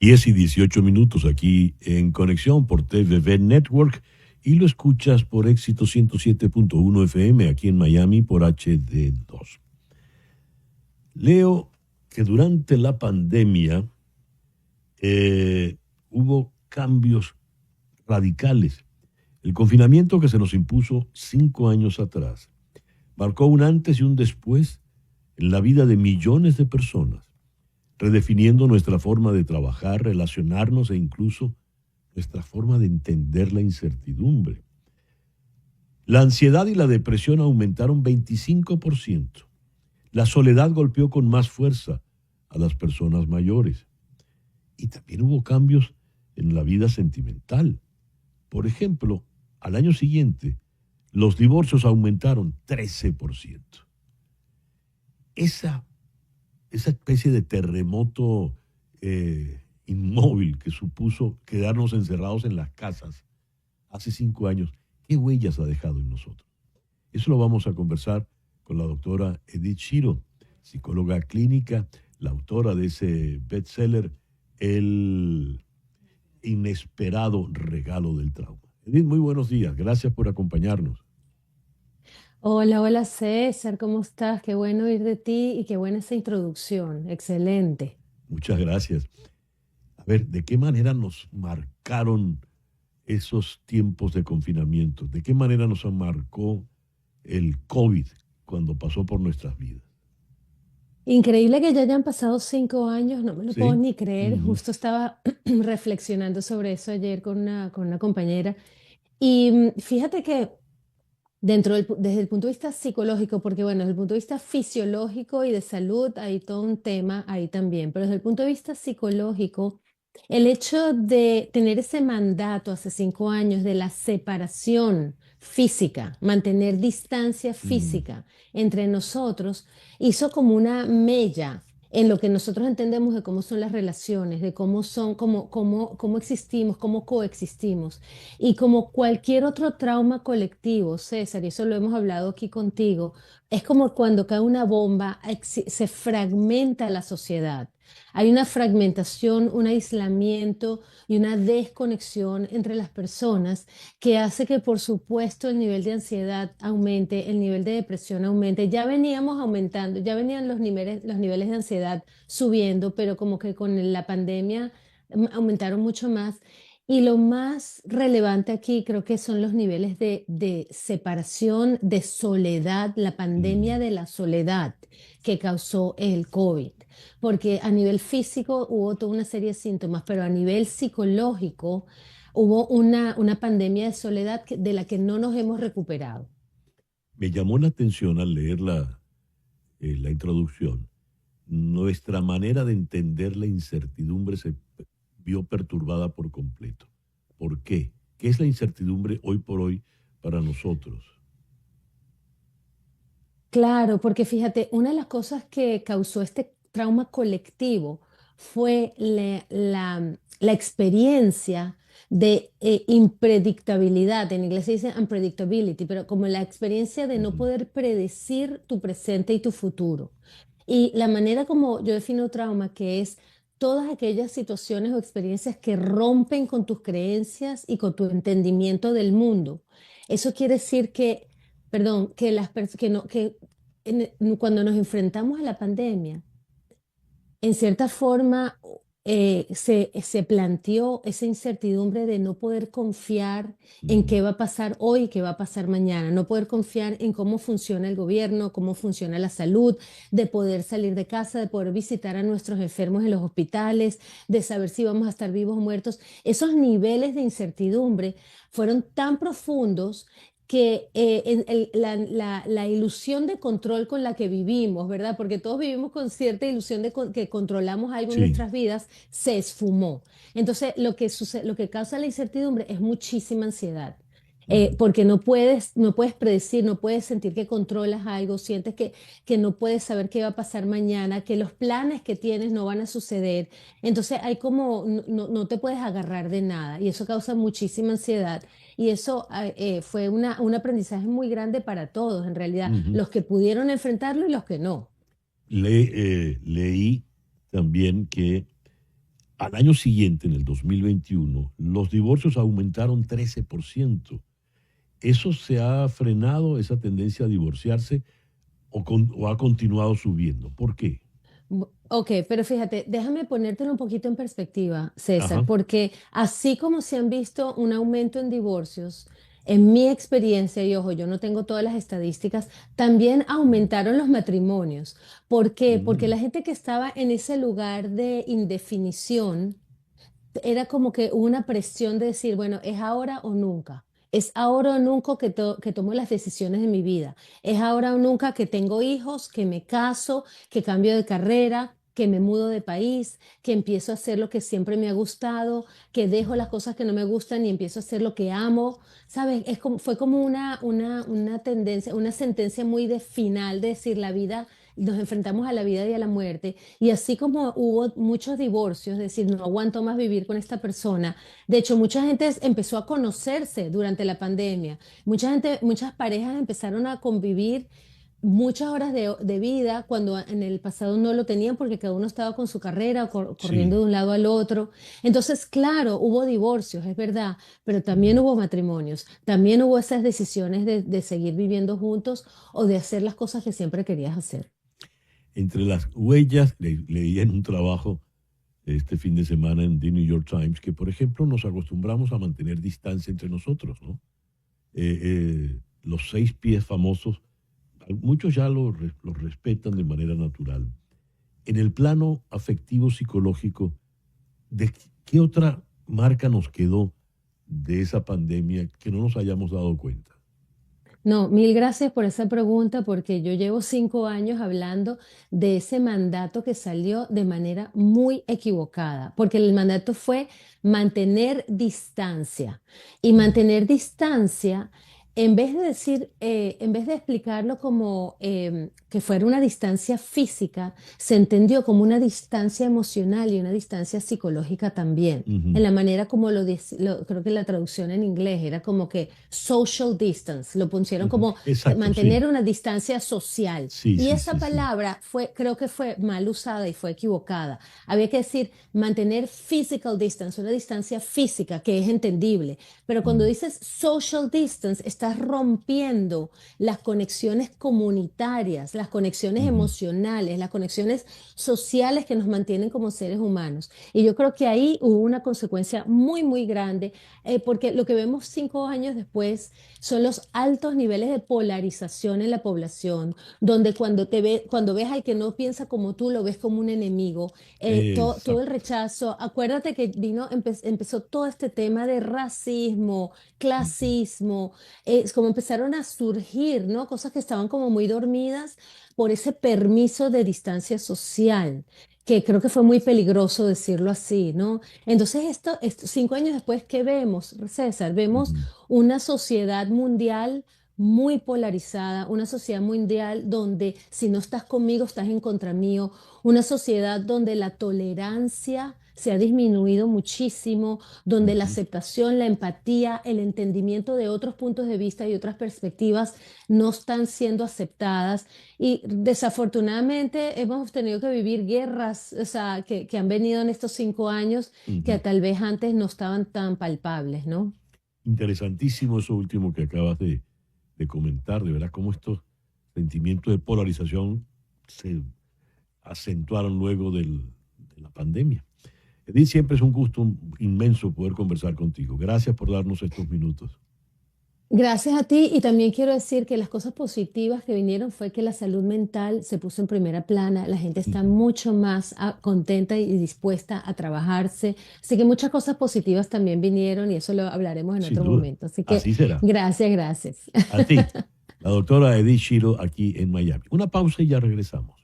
10:18 aquí en Conexión por TVV Network y lo escuchas por Éxito 107.1 FM aquí en Miami por HD2. Leo que durante la pandemia hubo cambios radicales. El confinamiento que se nos impuso 5 años atrás marcó un antes y un después en la vida de millones de personas, redefiniendo nuestra forma de trabajar, relacionarnos e incluso nuestra forma de entender la incertidumbre. La ansiedad y la depresión aumentaron 25%. La soledad golpeó con más fuerza a las personas mayores. Y también hubo cambios en la vida sentimental. Por ejemplo, al año siguiente, los divorcios aumentaron 13%. Esa especie de terremoto inmóvil que supuso quedarnos encerrados en las casas hace 5 años, ¿qué huellas ha dejado en nosotros? Eso lo vamos a conversar con la doctora Edith Shiro, psicóloga clínica, la autora de ese bestseller, El inesperado regalo del trauma. Edith, muy buenos días, gracias por acompañarnos. Hola, hola César, ¿cómo estás? Qué bueno oír de ti y qué buena esa introducción, excelente. Muchas gracias. A ver, ¿de qué manera nos marcaron esos tiempos de confinamiento? ¿De qué manera nos marcó el COVID cuando pasó por nuestras vidas? Increíble que ya hayan pasado 5 años, no me lo puedo ¿Sí? ni creer. Ujú. Justo estaba reflexionando sobre eso ayer con una compañera. Y fíjate que desde el punto de vista psicológico, porque bueno, desde el punto de vista fisiológico y de salud hay todo un tema ahí también, pero desde el punto de vista psicológico, el hecho de tener ese mandato hace 5 años de la separación física, mantener distancia Mm. física entre nosotros, hizo como una mella en lo que nosotros entendemos de cómo son las relaciones, de cómo son, cómo existimos, cómo coexistimos. Y como cualquier otro trauma colectivo, César, y eso lo hemos hablado aquí contigo, es como cuando cae una bomba, se fragmenta la sociedad. Hay una fragmentación, un aislamiento y una desconexión entre las personas que hace que, por supuesto, el nivel de ansiedad aumente, el nivel de depresión aumente. Ya veníamos aumentando, ya venían los niveles de ansiedad subiendo, pero como que con la pandemia aumentaron mucho más. Y lo más relevante aquí creo que son los niveles de separación, de soledad, la pandemia Mm. de la soledad que causó el COVID. Porque a nivel físico hubo toda una serie de síntomas, pero a nivel psicológico hubo una pandemia de soledad de la que no nos hemos recuperado. Me llamó la atención al leer la introducción. Nuestra manera de entender la incertidumbre se vio perturbada por completo. ¿Por qué? ¿Qué es la incertidumbre hoy por hoy para nosotros? Claro, porque fíjate, una de las cosas que causó este trauma colectivo fue la experiencia de impredictabilidad. En inglés se dice unpredictability, pero como la experiencia de no Ujú. poder predecir tu presente y tu futuro. Y la manera como yo defino trauma, que es todas aquellas situaciones o experiencias que rompen con tus creencias y con tu entendimiento del mundo. Eso quiere decir que, perdón, que cuando nos enfrentamos a la pandemia, en cierta forma se planteó esa incertidumbre de no poder confiar en qué Mm. va a pasar hoy y qué va a pasar mañana, no poder confiar en cómo funciona el gobierno, cómo funciona la salud, de poder salir de casa, de poder visitar a nuestros enfermos en los hospitales, de saber si vamos a estar vivos o muertos. Esos niveles de incertidumbre fueron tan profundos que la ilusión de control con la que vivimos, ¿verdad? Porque todos vivimos con cierta ilusión de que controlamos algo en Sí. nuestras vidas, se esfumó. Entonces, lo que causa la incertidumbre es muchísima ansiedad. Ujú. Porque no puedes predecir, no puedes sentir que controlas algo, sientes que no puedes saber qué va a pasar mañana, que los planes que tienes no van a suceder. Entonces hay como, no te puedes agarrar de nada y eso causa muchísima ansiedad. Y eso fue un aprendizaje muy grande para todos, en realidad, Ujú. los que pudieron enfrentarlo y los que no. Leí también que al año siguiente, en el 2021, los divorcios aumentaron 13%. ¿Eso se ha frenado, esa tendencia a divorciarse, o ha continuado subiendo? ¿Por qué? Ok, pero fíjate, déjame ponértelo un poquito en perspectiva, César, Ajá. porque así como se han visto un aumento en divorcios, en mi experiencia, y ojo, yo no tengo todas las estadísticas, también aumentaron los matrimonios. ¿Por qué? Porque Mm, la gente que estaba en ese lugar de indefinición, era como que una presión de decir, bueno, es ahora o nunca. Es ahora o nunca que tomo las decisiones de mi vida. Es ahora o nunca que tengo hijos, que me caso, que cambio de carrera, que me mudo de país, que empiezo a hacer lo que siempre me ha gustado, que dejo las cosas que no me gustan y empiezo a hacer lo que amo. ¿Sabes? Fue como una tendencia, una sentencia muy de final de decir la vida, nos enfrentamos a la vida y a la muerte. Y así como hubo muchos divorcios, es decir, no aguanto más vivir con esta persona. De hecho, mucha gente empezó a conocerse durante la pandemia. Mucha gente, muchas parejas empezaron a convivir muchas horas de vida cuando en el pasado no lo tenían porque cada uno estaba con su carrera, corriendo sí. de un lado al otro. Entonces, claro, hubo divorcios, es verdad, pero también Ujú. hubo matrimonios, también hubo esas decisiones de seguir viviendo juntos o de hacer las cosas que siempre querías hacer. Entre las huellas, leía en un trabajo este fin de semana en The New York Times que, por ejemplo, nos acostumbramos a mantener distancia entre nosotros, ¿no? Los 6 pies famosos, muchos ya los respetan de manera natural. En el plano afectivo psicológico, ¿de qué otra marca nos quedó de esa pandemia que no nos hayamos dado cuenta? No, mil gracias por esa pregunta, porque yo llevo 5 años hablando de ese mandato que salió de manera muy equivocada, porque el mandato fue mantener distancia. Y Mm, mantener distancia, en vez de decir, en vez de explicarlo como que fuera una distancia física, se entendió como una distancia emocional y una distancia psicológica también. En ujú. la manera como creo que la traducción en inglés era como que social distance, lo pusieron Ujú. como Exacto, sí. mantener una distancia social. Sí, Y sí, esa sí, sí. palabra creo que fue mal usada y fue equivocada. Había que decir mantener physical distance, una distancia física que es entendible. Pero cuando Mm, dices social distance, estás rompiendo las conexiones comunitarias, las conexiones ujú. emocionales, las conexiones sociales que nos mantienen como seres humanos. Y yo creo que ahí hubo una consecuencia muy, muy grande, porque lo que vemos 5 años después son los altos niveles de polarización en la población, donde cuando ves al que no piensa como tú, lo ves como un enemigo. Todo el Exacto. rechazo. Acuérdate que empezó todo este tema de racismo, Ujú. clasismo, es como empezaron a surgir, ¿no? Cosas que estaban como muy dormidas por ese permiso de distancia social, que creo que fue muy peligroso decirlo así, ¿no? Entonces, 5 años después, ¿qué vemos, César? Vemos Ujú. una sociedad mundial muy polarizada, una sociedad mundial donde si no estás conmigo, estás en contra mío, una sociedad donde la tolerancia se ha disminuido muchísimo, donde la Ujú. aceptación, la empatía, el entendimiento de otros puntos de vista y otras perspectivas no están siendo aceptadas. Y desafortunadamente hemos tenido que vivir guerras, o sea, que han venido en estos 5 años que Ujú. tal vez antes no estaban tan palpables, ¿no? Interesantísimo eso último que acabas de comentar, de verdad, cómo estos sentimientos de polarización se acentuaron luego de la pandemia. Edith, siempre es un gusto inmenso poder conversar contigo. Gracias por darnos estos minutos. Gracias a ti y también quiero decir que las cosas positivas que vinieron fue que la salud mental se puso en primera plana, la gente está Ujú. mucho más contenta y dispuesta a trabajarse, así que muchas cosas positivas también vinieron y eso lo hablaremos en Sin otro duda. momento, así que Así será. gracias, gracias. A ti, la doctora Edith Shiro, aquí en Miami. Una pausa y ya regresamos.